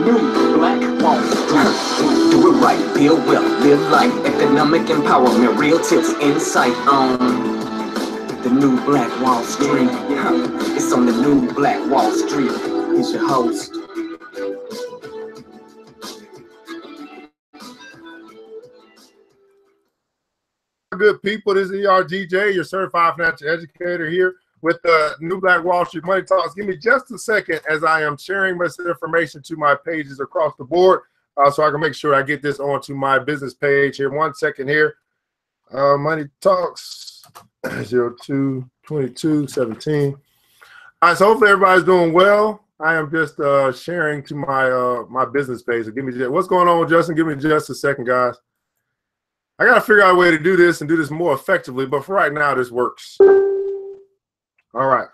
new Black Wall Street. Do it right, build wealth, live life, economic empowerment, real tips, insight on the new Black Wall Street. It's on the new Black Wall Street. He's your host. Good people, this is ERGJ, your certified financial educator here with the new Black Wall Street Money Talks. Give me just a second as I am sharing this information to my pages across the board so I can make sure I get this onto my business page here. 1 second here. Money Talks 02-22-17. All right, so hopefully everybody's doing well. I am just sharing to my my business page. So give me what's going on, Justin? Give me just a second, guys. I got to figure out a way to do this and do this more effectively, but for right now, this works. All right.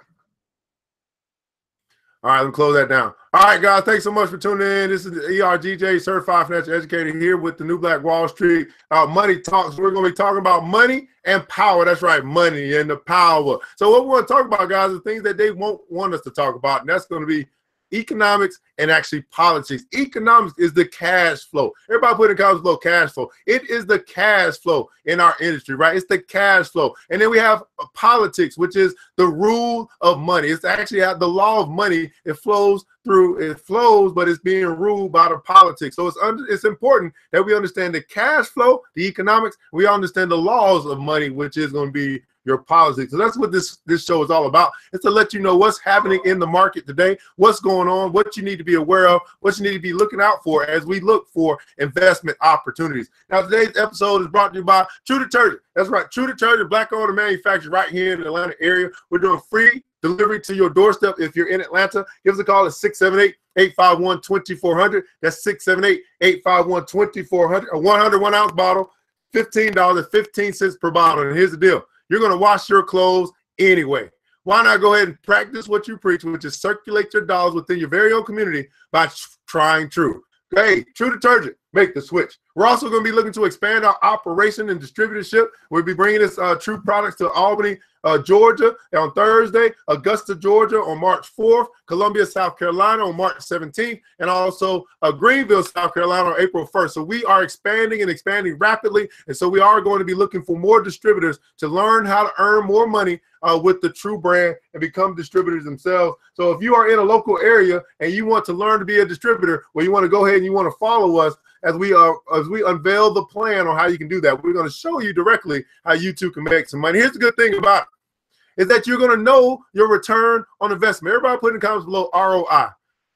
All right, let me close that down. All right, guys, thanks so much for tuning in. This is the ERGJ, Certified Financial Educator, here with the new Black Wall Street Money Talks. We're going to be talking about money and power. That's right, money and the power. So what we want to talk about, guys, is things that they won't want us to talk about, and that's going to be economics and actually politics. Economics is the cash flow. Everybody put in comments below cash flow. It is the cash flow in our industry, right? It's the cash flow. And then we have politics, which is the rule of money. It's actually the law of money. It flows, but it's being ruled by the politics. So it's important that we understand the cash flow, the economics. We understand the laws of money, which is going to be your politics. So that's what this show is all about. It's to let you know what's happening in the market today, what's going on, what you need to be aware of, what you need to be looking out for as we look for investment opportunities. Now, today's episode is brought to you by True Detergent. That's right, True Detergent, black-owned manufacturer right here in the Atlanta area. We're doing free delivery to your doorstep if you're in Atlanta. Give us a call at 678-851-2400. That's 678-851-2400. A 101 ounce bottle, $15.15 per bottle. And here's the deal. You're going to wash your clothes anyway. Why not go ahead and practice what you preach, which is circulate your dollars within your very own community by trying True. Hey, True Detergent, make the switch. We're also going to be looking to expand our operation and distributorship. We'll be bringing this True products to Albany, Georgia on Thursday, Augusta, Georgia on March 4th, Columbia, South Carolina on March 17th, and also Greenville, South Carolina on April 1st. So we are expanding and expanding rapidly, and so we are going to be looking for more distributors to learn how to earn more money with the True brand and become distributors themselves. So if you are in a local area and you want to learn to be a distributor, well, you want to go ahead and you want to follow us as we unveil the plan on how you can do that. We're going to show you directly how you too can make some money. Here's the good thing about it, is that you're going to know your return on investment. Everybody put in the comments below ROI.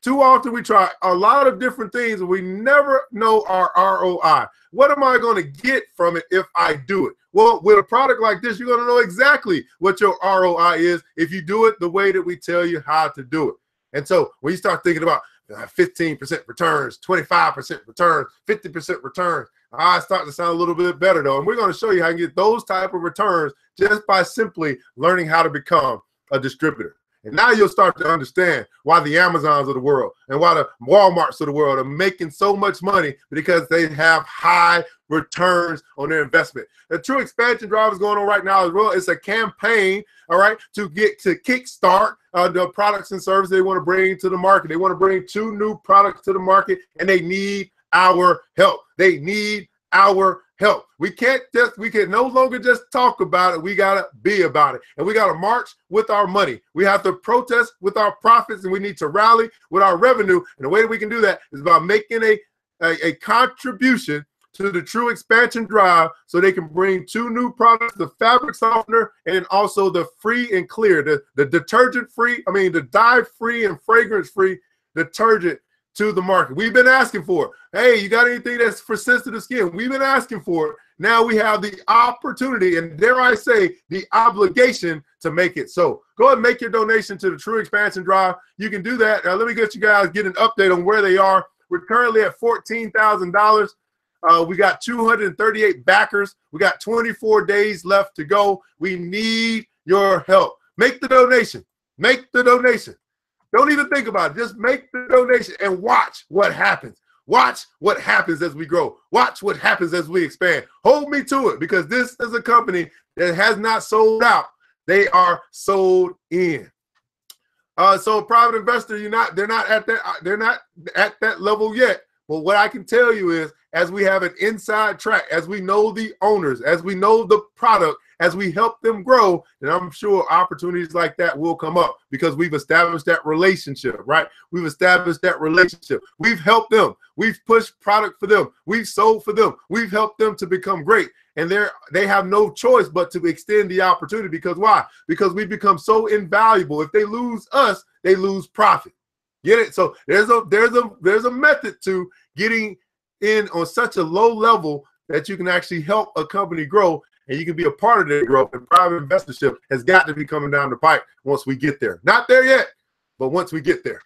Too often we try a lot of different things and we never know our ROI. What am I going to get from it if I do it? Well, with a product like this, you're going to know exactly what your ROI is if you do it the way that we tell you how to do it. And so when you start thinking about 15% returns, 25% returns, 50% returns, it's starting to sound a little bit better though. And we're going to show you how you can get those type of returns just by simply learning how to become a distributor. And now you'll start to understand why the Amazons of the world and why the Walmarts of the world are making so much money, because they have high returns on their investment. The True expansion drive is going on right now as well. It's a campaign, all right, to kickstart the products and services they want to bring to the market. They want to bring 2 new products to the market, and they need our help. They need our help. We can no longer just talk about it. We got to be about it. And we got to march with our money. We have to protest with our profits, and we need to rally with our revenue. And the way that we can do that is by making a contribution to the True expansion drive so they can bring 2 new products, the fabric softener and also the free and clear, the detergent-free, the dye-free and fragrance-free detergent to the market. We've been asking for it. Hey, you got anything that's for sensitive skin? We've been asking for it. Now we have the opportunity, and dare I say, the obligation to make it so. Go ahead and make your donation to the True expansion drive. You can do that. Let me get you guys get an update on where they are. We're currently at $14,000. We got 238 backers. We got 24 days left to go. We need your help. Make the donation. Make the donation. Don't even think about it. Just make the donation and watch what happens. Watch what happens as we grow. Watch what happens as we expand. Hold me to it, because this is a company that has not sold out. They are sold in. So private investor, they're not at that level yet. But what I can tell you is, as we have an inside track, as we know the owners, as we know the product, as we help them grow, then I'm sure opportunities like that will come up because we've established that relationship, right? We've established that relationship. We've helped them. We've pushed product for them. We've sold for them. We've helped them to become great. And they have no choice but to extend the opportunity. Because why? Because we become so invaluable. If they lose us, they lose profit. Get it? So there's a method to getting in on such a low level that you can actually help a company grow, and you can be a part of their growth. And private investorship has got to be coming down the pipe once we get there. Not there yet, but once we get there.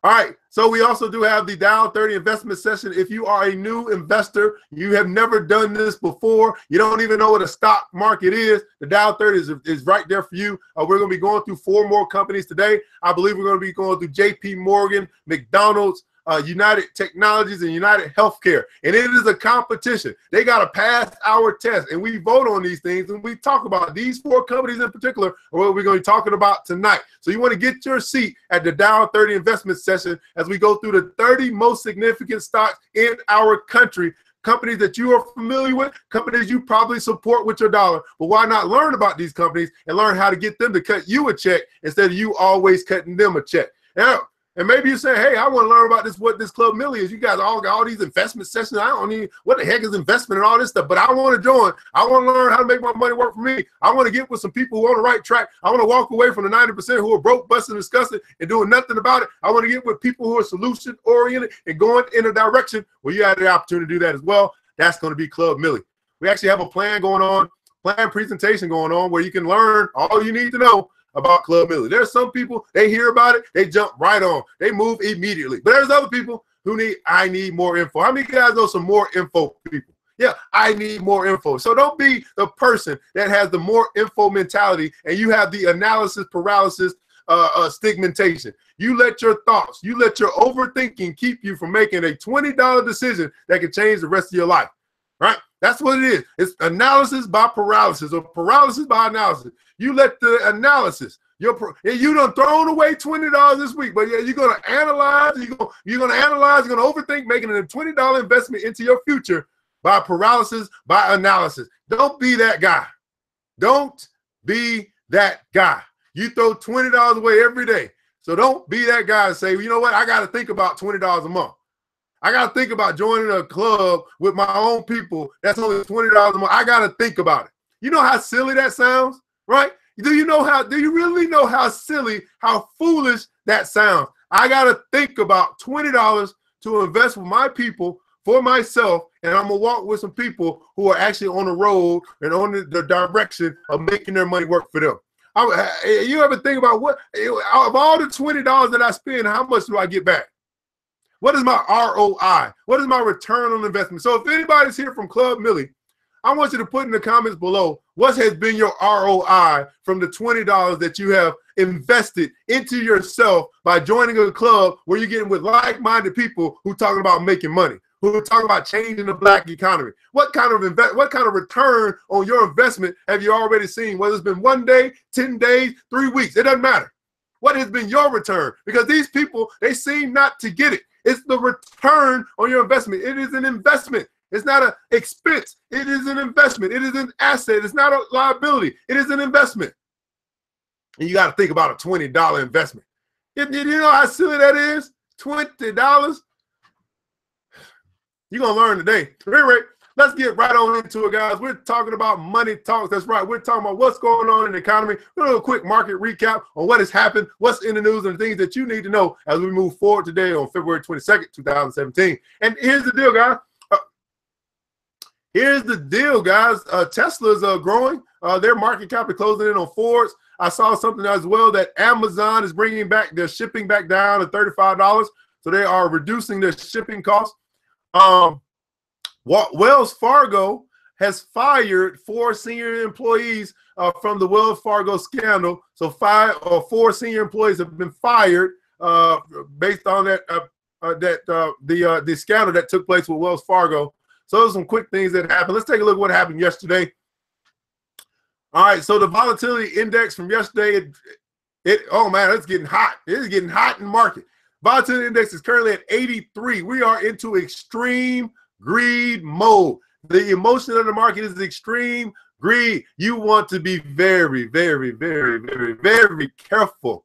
All right, so we also do have the Dow 30 investment session. If you are a new investor, you have never done this before, you don't even know what a stock market is, the Dow 30 is right there for you. We're going to be going through 4 more companies today. I believe we're going to be going through JP Morgan, McDonald's, United Technologies, and United Healthcare. And it is a competition. They got to pass our test, and we vote on these things, and we talk about these 4 companies in particular are what we're going to be talking about tonight. So you want to get your seat at the Dow 30 investment session as we go through the 30 most significant stocks in our country, companies that you are familiar with, companies you probably support with your dollar. But why not learn about these companies and learn how to get them to cut you a check instead of you always cutting them a check? Now, and maybe you say, hey, I want to learn about what this Club Millie is. You guys all got all these investment sessions. I don't need, what the heck is investment and all this stuff? But I want to join. I want to learn how to make my money work for me. I want to get with some people who are on the right track. I want to walk away from the 90% who are broke, busting, disgusting, and doing nothing about it. I want to get with people who are solution-oriented and going in a direction where you have the opportunity to do that as well. That's going to be Club Millie. We actually have a plan going on, plan presentation going on where you can learn all you need to know about Club Millie. There's some people, they hear about it, they jump right on. They move immediately. But there's other people who I need more info. How many of you guys know some more info people? Yeah, I need more info. So don't be the person that has the more info mentality and you have the analysis paralysis stigmatization. You let your thoughts, you let your overthinking keep you from making a $20 decision that can change the rest of your life, right? That's what it is. It's analysis by paralysis or paralysis by analysis. You let the analysis, you done thrown away $20 this week, but yeah, you're going to analyze, you're going to analyze, you're going to overthink making a $20 investment into your future by paralysis by analysis. Don't be that guy. Don't be that guy. You throw $20 away every day. So don't be that guy and say, well, you know what? I got to think about $20 a month. I got to think about joining a club with my own people. That's only $20 a month. I got to think about it. You know how silly that sounds, right? Do you really know how silly, how foolish that sounds? I got to think about $20 to invest with my people for myself, and I'm going to walk with some people who are actually on the road and on the direction of making their money work for them. You ever think about what, of all the $20 that I spend, how much do I get back? What is my ROI? What is my return on investment? So if anybody's here from Club Millie, I want you to put in the comments below what has been your ROI from the $20 that you have invested into yourself by joining a club where you're getting with like-minded people who talking about making money, who are talking about changing the Black economy. What kind of return on your investment have you already seen? Whether it's been 1 day, 10 days, 3 weeks, it doesn't matter. What has been your return? Because these people, they seem not to get it. It's the return on your investment. It is an investment. It's not an expense. It is an investment. It is an asset. It's not a liability. It is an investment. And you got to think about a $20 investment. You know how silly that is? $20. You're going to learn today. Anyway, let's get right on into it, guys. We're talking about money talks. That's right. We're talking about what's going on in the economy. We're going to do a quick market recap on what has happened, what's in the news, and the things that you need to know as we move forward today on February 22nd, 2017. And here's the deal, guys. Tesla's growing. Their market cap is closing in on Forbes. I saw something as well that Amazon is bringing back their shipping back down to $35. So they are reducing their shipping costs. Wells Fargo has fired 4 senior employees from the Wells Fargo scandal. So 4 senior employees have been fired based on the scandal that took place with Wells Fargo. So those are some quick things that happened. Let's take a look at what happened yesterday. All right, so the volatility index from yesterday, Oh man, it's getting hot. It is getting hot in the market. Volatility index is currently at 83. We are into extreme greed mode. The emotion of the market is extreme greed. You want to be very, very, very, very, very careful.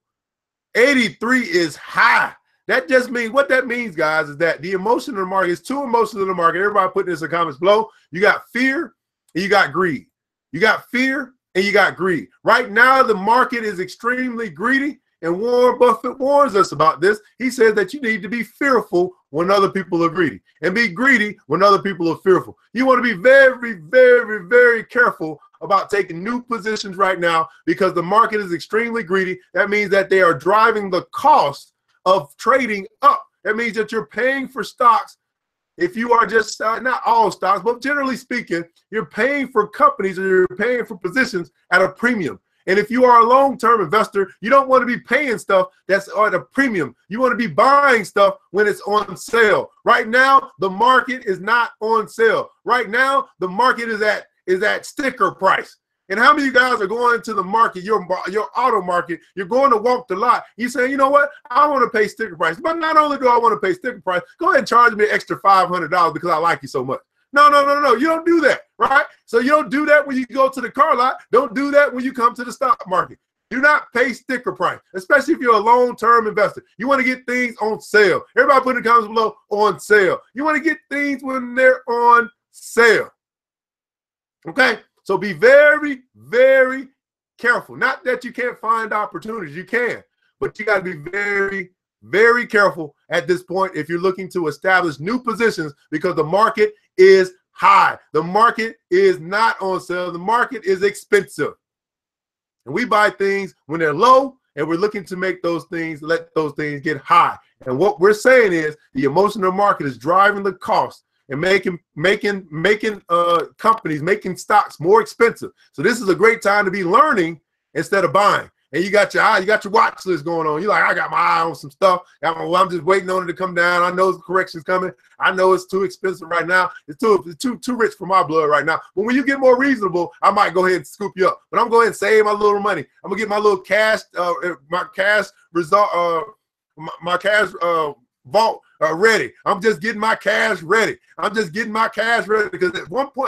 83 is high. That just means, what that means, guys, is that the emotion of the market is two emotions in the market. Everybody put this in the comments below. You got fear and you got greed. You got fear and you got greed. Right now, the market is extremely greedy, and Warren Buffett warns us about this. He says that you need to be fearful when other people are greedy and be greedy when other people are fearful. You want to be very, very, very careful about taking new positions right now because the market is extremely greedy. That means that they are driving the cost of trading up. That means that you're paying for stocks. If you are just, not all stocks, but generally speaking, you're paying for companies or you're paying for positions at a premium. And if you are a long-term investor, you don't want to be paying stuff that's at a premium. You want to be buying stuff when it's on sale. Right now, the market is not on sale. Right now, the market is at sticker price. And how many of you guys are going to the market, your auto market, you're going to walk the lot, you say, you know what, I want to pay sticker price. But not only do I want to pay sticker price, go ahead and charge me an extra $500 because I like you so much. No. You don't do that, right? So you don't do that when you go to the car lot. Don't do that when you come to the stock market. Do not pay sticker price, especially if you're a long-term investor. You want to get things on sale. Everybody put in the comments below, on sale. You want to get things when they're on sale. Okay? So be very, very careful. Not that you can't find opportunities. You can. But you got to be very, very careful at this point if you're looking to establish new positions because the market is high. The market is not on sale. The market is expensive. And we buy things when they're low, and we're looking to make those things, let those things get high. And what we're saying is the emotional market is driving the cost and making companies, making stocks more expensive. So this is a great time to be learning instead of buying. And you got your watch list going on. You're like, I got my eye on some stuff. I'm just waiting on it to come down. I know the correction's coming. I know it's too expensive right now. It's too rich for my blood right now. But when you get more reasonable, I might go ahead and scoop you up. But I'm going to save my little money. I'm gonna get my little cash, vault ready. I'm just getting my cash ready. I'm just getting my cash ready because at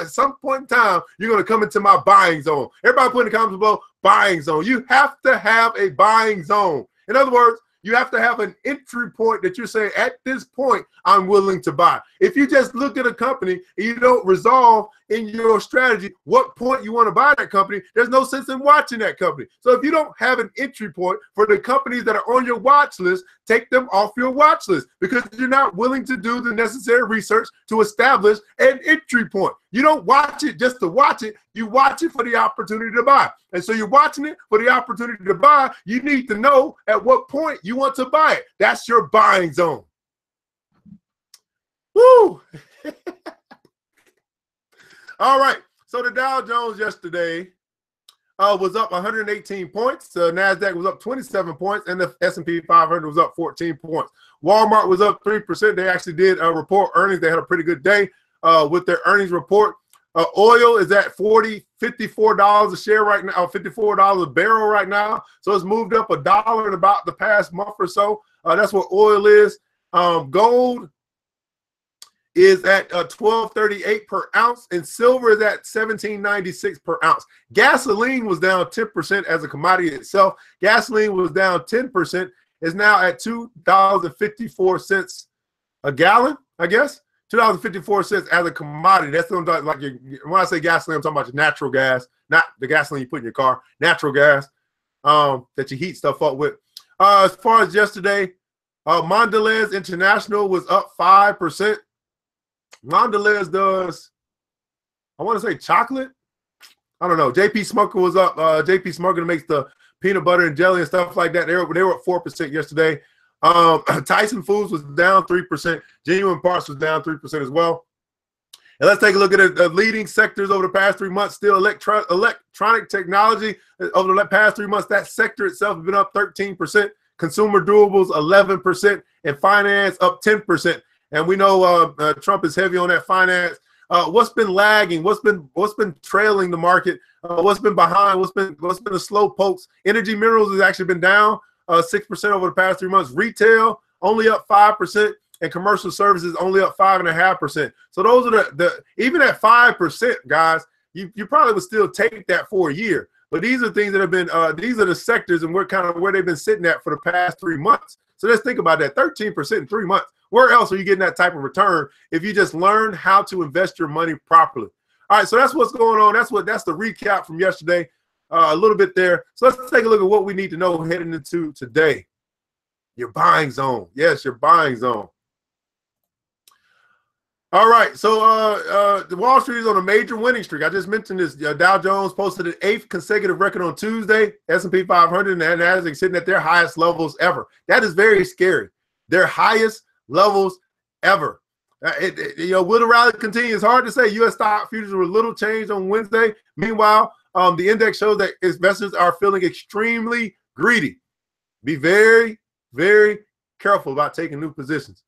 some point in time, you're going to come into my buying zone. Everybody put in the comments below, buying zone. You have to have a buying zone. In other words, you have to have an entry point that you're saying, at this point, I'm willing to buy. If you just look at a company and you don't resolve in your strategy what point you want to buy that company, there's no sense in watching that company. So if you don't have an entry point for the companies that are on your watch list, take them off your watch list because you're not willing to do the necessary research to establish an entry point. You don't watch it just to watch it. You watch it for the opportunity to buy. And so you're watching it for the opportunity to buy. You need to know at what point you want to buy it. That's your buying zone. Woo! All right. So the Dow Jones yesterday was up 118 points. The NASDAQ was up 27 points, and the S&P 500 was up 14 points. Walmart was up 3%. They actually did report earnings. They had a pretty good day with their earnings report. Oil is at $54 a share right now, $54 a barrel right now. So it's moved up $1 in about the past month or so. That's what oil is. Gold is at $12.38 per ounce, and silver is at $17.96 per ounce. Gasoline was down 10% as a commodity itself. Gasoline was down 10%. It's now at $2.54 a gallon, I guess. $2.54 as a commodity. That's like when I say gasoline, I'm talking about your natural gas, not the gasoline you put in your car. Natural gas that you heat stuff up with. As far as yesterday, Mondelez International was up 5%. Mondelez does, I want to say chocolate. I don't know. JP Smucker was up. JP Smucker makes the peanut butter and jelly and stuff like that. They were up 4% yesterday. Tyson Foods was down 3%. Genuine Parts was down 3% as well. And let's take a look at the leading sectors over the past 3 months. Still electronic technology over the past 3 months. That sector itself has been up 13%. Consumer durables 11%, and finance up 10%. And we know Trump is heavy on that finance. What's been lagging? What's been trailing the market? What's been behind? What's been the slow pokes? Energy minerals has actually been down 6% over the past 3 months. Retail only up 5%, and commercial services only up 5.5%. So those are the even at 5%, guys, you probably would still take that for a year. But these are things that have been these are the sectors and where they've been sitting at for the past 3 months. So let's think about that. 13% in 3 months. Where else are you getting that type of return if you just learn how to invest your money properly? All right, so that's what's going on. That's the recap from yesterday, a little bit there. So let's take a look at what we need to know heading into today. Your buying zone. Yes, your buying zone. All right, so the Wall Street is on a major winning streak. I just mentioned this. Dow Jones posted an 8th consecutive record on Tuesday. S&P 500 and Nasdaq sitting at their highest levels ever. That is very scary. Their highest levels ever. Will the rally continue? It's hard to say. U.S. stock futures were little changed on Wednesday. Meanwhile, the index shows that investors are feeling extremely greedy. Be very, very careful about taking new positions.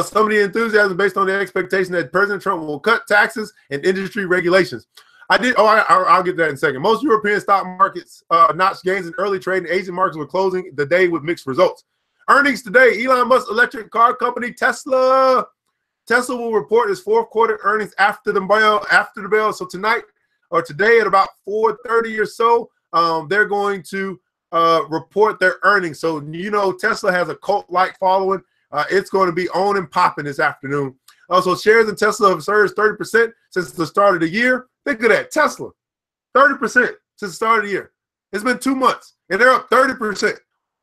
Some of the enthusiasm based on the expectation that President Trump will cut taxes and industry regulations. I'll get to that in a second. Most European stock markets notched gains in early trade, and Asian markets were closing the day with mixed results. Earnings today, Elon Musk's electric car company, Tesla. Tesla will report its fourth quarter earnings after the bell. So tonight or today at about 4:30 or so, they're going to report their earnings. So, Tesla has a cult-like following. It's going to be on and popping this afternoon. So shares in Tesla have surged 30% since the start of the year. Think of that, Tesla, 30% since the start of the year. It's been 2 months, and they're up 30%.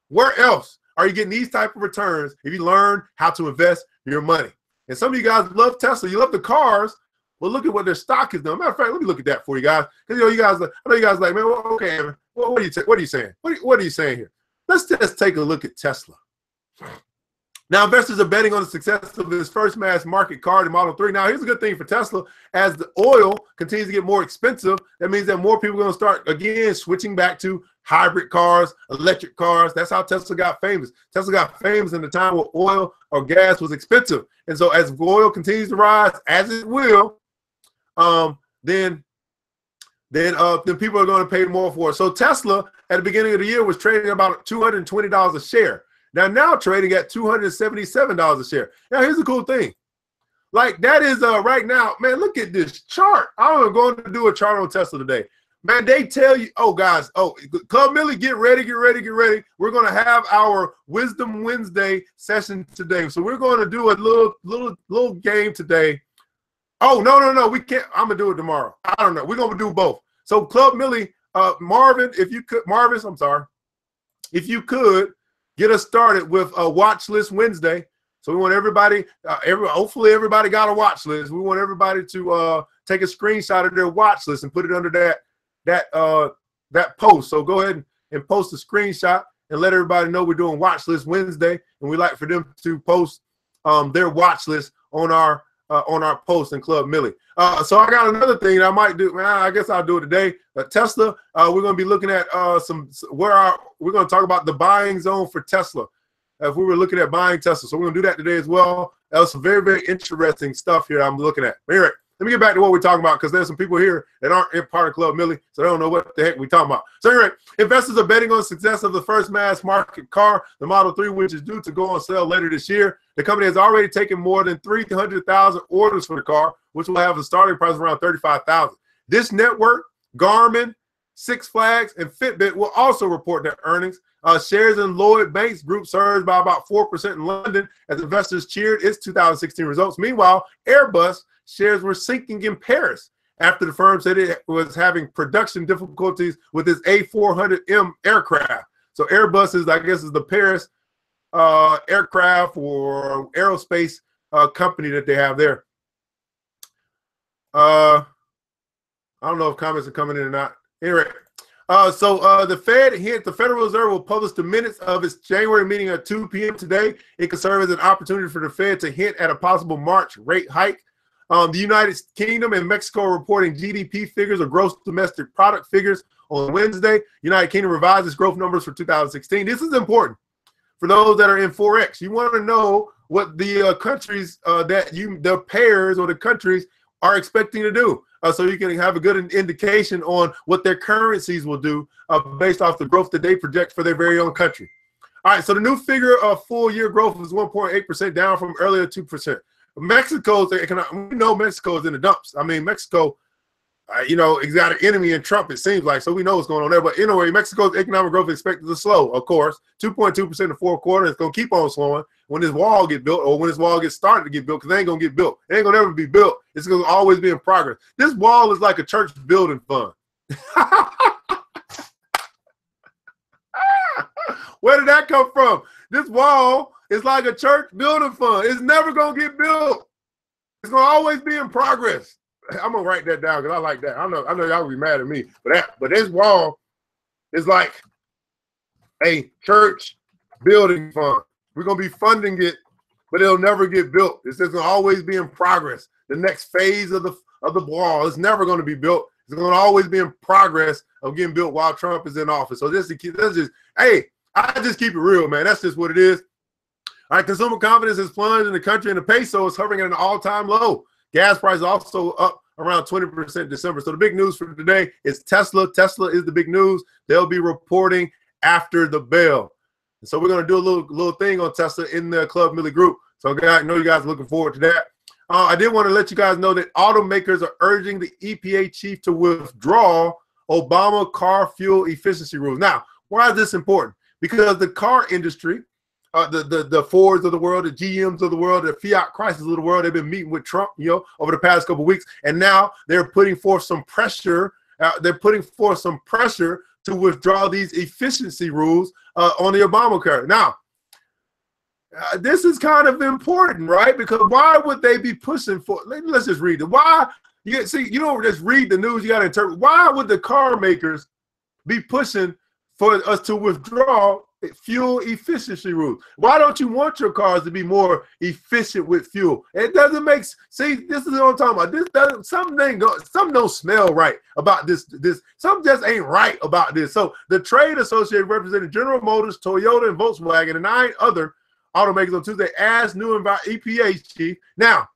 Where else are you getting these type of returns if you learn how to invest your money? And some of you guys love Tesla. You love the cars. Well, look at what their stock is doing. Matter of fact, let me look at that for you guys. Because I know you guys like, man, well, okay, man, what are you saying? What are you saying here? Let's just take a look at Tesla. Now, investors are betting on the success of this first mass market car, the Model 3. Now, here's a good thing for Tesla. As the oil continues to get more expensive, that means that more people are going to start, again, switching back to hybrid cars, electric cars. That's how Tesla got famous. Tesla got famous in the time where oil or gas was expensive. And so as oil continues to rise, as it will, then people are going to pay more for it. So Tesla, at the beginning of the year, was trading about $220 a share. Now trading at $277 a share. Now, here's the cool thing. Like, that is right now, man, look at this chart. I'm going to do a chart on Tesla today. Man, they tell you, guys, Club Millie, get ready. We're going to have our Wisdom Wednesday session today. So we're going to do a little game today. Oh, no, we can't. I'm going to do it tomorrow. I don't know. We're going to do both. So Club Millie, Marvin, if you could, get us started with a watch list Wednesday. So we want everybody, hopefully everybody got a watch list. We want everybody to take a screenshot of their watch list and put it under that post. So go ahead and post a screenshot and let everybody know we're doing watch list Wednesday, and we like for them to post their watch list on our post in Club Millie. So I got another thing that I might do. Man, I guess I'll do it today. Tesla, we're going to be looking at we're going to talk about the buying zone for Tesla. If we were looking at buying Tesla, so we're going to do that today as well. That was some very, very interesting stuff here I'm looking at. Anyway, let me get back to what we're talking about, because there's some people here that aren't in part of Club Millie, so they don't know what the heck we're talking about. So anyway, investors are betting on the success of the first mass market car, the Model 3, which is due to go on sale later this year. The company has already taken more than 300,000 orders for the car, which will have a starting price around $35,000. This network, Garmin, Six Flags, and Fitbit will also report their earnings. Shares in Lloyd Banks Group surged by about 4% in London as investors cheered its 2016 results. Meanwhile, Airbus shares were sinking in Paris after the firm said it was having production difficulties with its A400M aircraft. So Airbus is, I guess, is the Paris aircraft or aerospace company that they have there. I don't know if comments are coming in or not. Anyway, the Fed hint the Federal Reserve will publish the minutes of its January meeting at 2 p.m. today. It could serve as an opportunity for the Fed to hint at a possible March rate hike. The United Kingdom and Mexico are reporting GDP figures or gross domestic product figures on Wednesday. United Kingdom revised its growth numbers for 2016. This is important for those that are in Forex. You want to know what the countries the pairs or the countries are expecting to do. So you can have a good indication on what their currencies will do based off the growth that they project for their very own country. All right, so the new figure of full-year growth is 1.8%, down from earlier 2%. Mexico's economic, we know Mexico is in the dumps. I mean, Mexico, you know, it's got an enemy in Trump, it seems like, so we know what's going on there. But anyway, Mexico's economic growth is expected to slow, of course. 2.2% in the fourth quarter. It's going to keep on slowing when this wall gets built, or when this wall gets started to get built, because it ain't going to get built. It ain't going to ever be built. It's going to always be in progress. This wall is like a church building fund. Where did that come from? This wall is like a church building fund. It's never going to get built. It's going to always be in progress. I'm going to write that down because I like that. I know y'all will be mad at me. But this wall is like a church building fund. We're going to be funding it, but it'll never get built. It's just going to always be in progress. The next phase of the wall is never going to be built. It's going to always be in progress of getting built while Trump is in office. So that's just, hey, I just keep it real, man. That's just what it is. All right, consumer confidence has plunged in the country, and the peso is hovering at an all-time low. Gas prices also up around 20% in December. So the big news for today is Tesla. Tesla is the big news. They'll be reporting after the bell. And so we're going to do a little thing on Tesla in the Club Millie group. So I know you guys are looking forward to that. I did want to let you guys know that automakers are urging the EPA chief to withdraw Obama car fuel efficiency rules. Now, why is this important? Because the car industry, the Fords of the world, the GMs of the world, the Fiat Chrysler of the world, they've been meeting with Trump, over the past couple of weeks, and now they're putting forth some pressure. To withdraw these efficiency rules on the Obamacare. Now, this is kind of important, right? Because why would they be pushing for? Let's just read it. Why? You don't just read the news. You got to interpret. Why would the car makers be pushing for us to withdraw fuel efficiency rules? Why don't you want your cars to be more efficient with fuel? It doesn't make sense. See, this is what I'm talking about. This doesn't, something don't smell right about this. Something just ain't right about this. So the trade association representing General Motors, Toyota, and Volkswagen, and 9 other automakers on Tuesday asked new EPA chief. Now,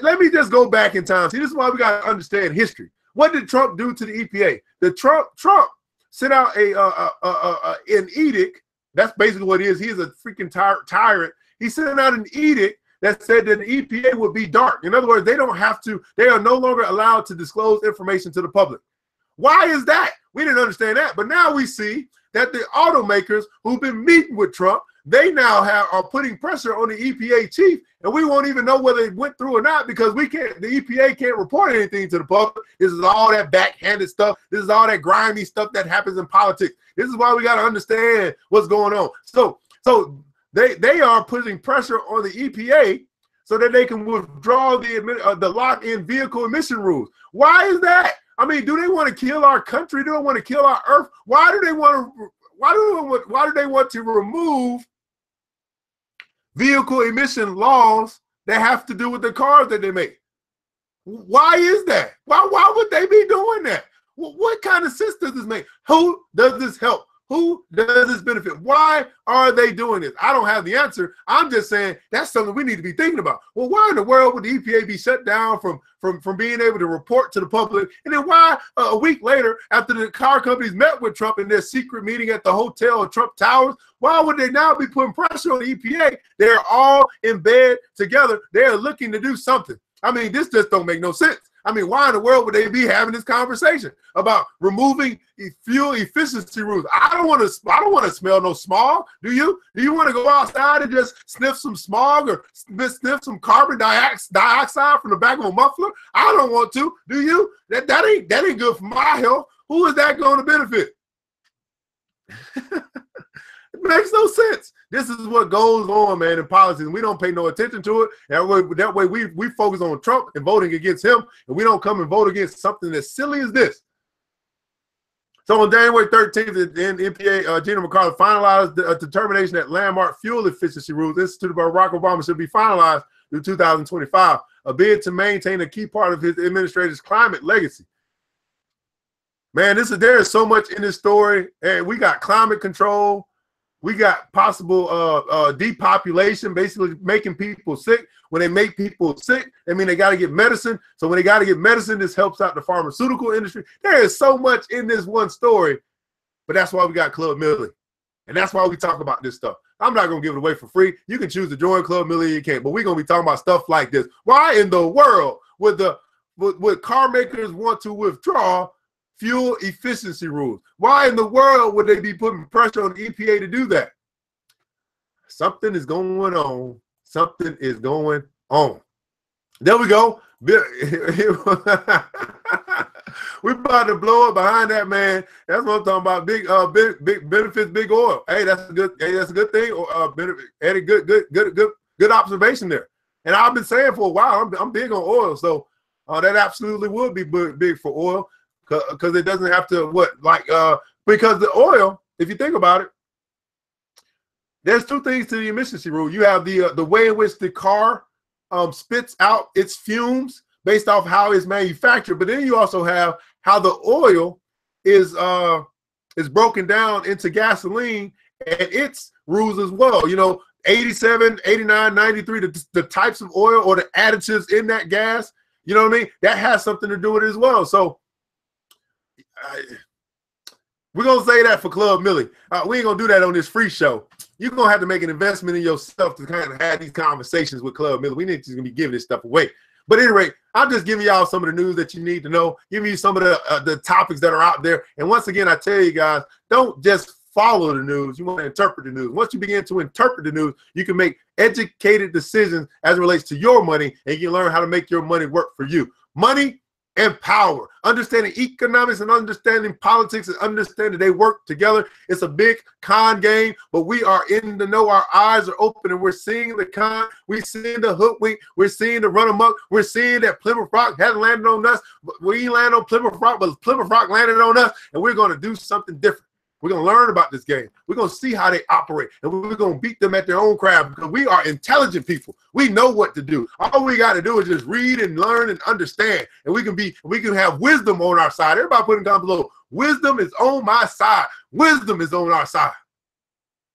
let me just go back in time. See, this is why we got to understand history. What did Trump do to the EPA? Trump sent out an edict. That's basically what it is. He's a freaking tyrant. He sent out an edict that said that the EPA would be dark. In other words, they are no longer allowed to disclose information to the public. Why is that? We didn't understand that. But now we see that the automakers who've been meeting with Trump, they now are putting pressure on the EPA chief, and we won't even know whether it went through or not because the EPA can't report anything to the public. This is all that backhanded stuff. This is all that grimy stuff that happens in politics. This is why we got to understand what's going on. So they are putting pressure on the EPA so that they can withdraw the lock-in vehicle emission rules. Why is that? I mean, do they want to kill our country? Do they want to kill our earth? Why do they want to remove vehicle emission laws that have to do with the cars that they make? Why is that? Why would they be doing that? What kind of sense does this make? Who does this help? Who does this benefit? Why are they doing this? I don't have the answer. I'm just saying that's something we need to be thinking about. Well, why in the world would the EPA be shut down from being able to report to the public? And then why a week later, after the car companies met with Trump in their secret meeting at the hotel at Trump Towers, why would they now be putting pressure on the EPA? They're all in bed together. They're looking to do something. I mean, this just don't make no sense. I mean, why in the world would they be having this conversation about removing fuel efficiency rules? I don't want to smell no smog. Do you? Do you want to go outside and just sniff some smog or sniff some carbon dioxide from the back of a muffler? I don't want to. Do you? That ain't good for my health. Who is that going to benefit? It makes no sense. This is what goes on, man, in politics. We don't pay no attention to it. That way we focus on Trump and voting against him, and we don't come and vote against something as silly as this. So on January 13th, the EPA, Gina McCarthy finalized a determination that landmark fuel efficiency rules instituted by Barack Obama should be finalized through 2025, a bid to maintain a key part of his administration's climate legacy. Man, there is so much in this story, and we got climate control. We got possible depopulation, basically making people sick. When they make people sick, I mean, they got to get medicine. So when they got to get medicine, this helps out the pharmaceutical industry. There is so much in this one story, but that's why we got Club Millie. And that's why we talk about this stuff. I'm not going to give it away for free. You can choose to join Club Millie, you can't, but we're going to be talking about stuff like this. Why in the world would car makers want to withdraw fuel efficiency rules? Why in the world would they be putting pressure on the EPA to do that? Something is going on. Something is going on. There we go. We're about to blow up behind that, man. That's what I'm talking about. Big benefits, big oil. Hey, that's a good. Hey, that's a good thing. Eddie, good observation there. And I've been saying for a while, I'm big on oil, so that absolutely would be big for oil, because it doesn't have to because the oil, if you think about it, there's two things to the emissions rule. You have the way in which the car spits out its fumes based off how it's manufactured, but then you also have how the oil is broken down into gasoline and its rules as well. You know, 87, 89, 93, the types of oil or the additives in that gas, you know what I mean? That has something to do with it as well. So we're going to say that for Club Millie. We ain't going to do that on this free show. You're going to have to make an investment in yourself to kind of have these conversations with Club Millie. We need to be giving this stuff away. But at any rate, I'm just giving y'all some of the news that you need to know, giving you some of the topics that are out there. And once again, I tell you guys, don't just follow the news. You want to interpret the news. Once you begin to interpret the news, you can make educated decisions as it relates to your money, and you can learn how to make your money work for you. Money and power, understanding economics and understanding politics and understanding they work together. It's a big con game, but we are in the know. Our eyes are open and we're seeing the con. We're seeing the hoodwink. We're seeing the run amok. We're seeing that Plymouth Rock hadn't landed on us. We landed on Plymouth Rock, but Plymouth Rock landed on us, and we're going to do something different. We're going to learn about this game. We're going to see how they operate, and we're going to beat them at their own craft, because we are intelligent people. We know what to do. All we got to do is just read and learn and understand, and we can have wisdom on our side. Everybody put it down below. Wisdom is on my side. Wisdom is on our side.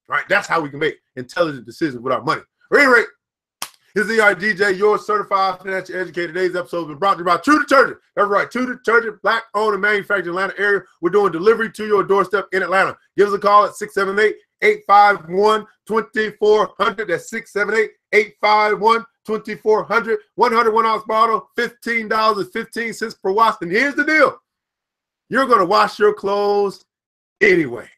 Right? That's how we can make intelligent decisions with our money. At any rate, this is ERGJ, your certified financial educator. Today's episode has been brought to you by True Detergent. That's right, True Detergent, black-owned and manufactured in the Atlanta area. We're doing delivery to your doorstep in Atlanta. Give us a call at 678-851-2400. That's 678-851-2400. 101 ounce bottle, $15.15 per wash. And here's the deal. You're going to wash your clothes anyway.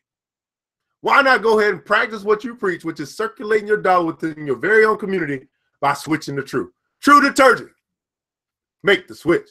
Why not go ahead and practice what you preach, which is circulating your dollar within your very own community, by switching to True. True Detergent. Make the switch.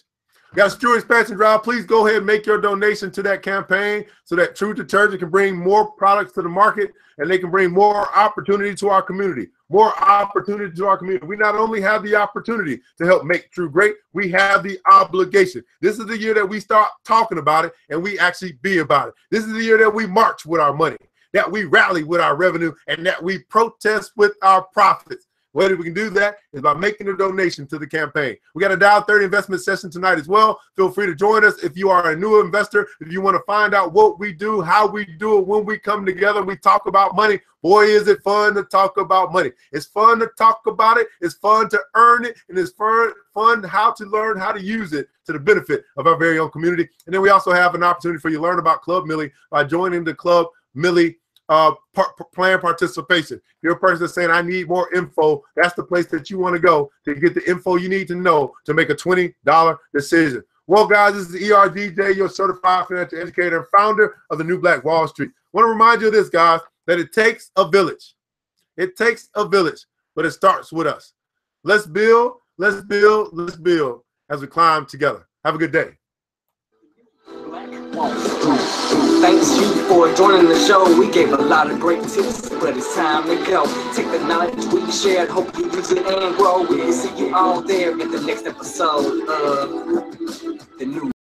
Got a True expansion drive. Please go ahead and make your donation to that campaign so that True Detergent can bring more products to the market, and they can bring more opportunity to our community. More opportunity to our community. We not only have the opportunity to help make True great, we have the obligation. This is the year that we start talking about it and we actually be about it. This is the year that we march with our money, that we rally with our revenue, and that we protest with our profits. The way that we can do that is by making a donation to the campaign. We got a Dial 30 investment session tonight as well. Feel free to join us if you are a new investor. If you want to find out what we do, how we do it, when we come together, we talk about money. Boy, is it fun to talk about money. It's fun to talk about it. It's fun to earn it. And it's fun how to learn how to use it to the benefit of our very own community. And then we also have an opportunity for you to learn about Club Millie by joining the Club Millie plan participation. If you're a person that's saying, I need more info, that's the place that you want to go to get the info you need to know to make a $20 decision. Well, guys, this is ERGJ, your certified financial educator and founder of the New Black Wall Street. I want to remind you of this, guys, that it takes a village. It takes a village, but it starts with us. Let's build, let's build, let's build as we climb together. Have a good day. Thanks you for joining the show. We gave a lot of great tips, but it's time to go. Take the knowledge we shared, hope you use it and grow. We'll see you all there in the next episode of the New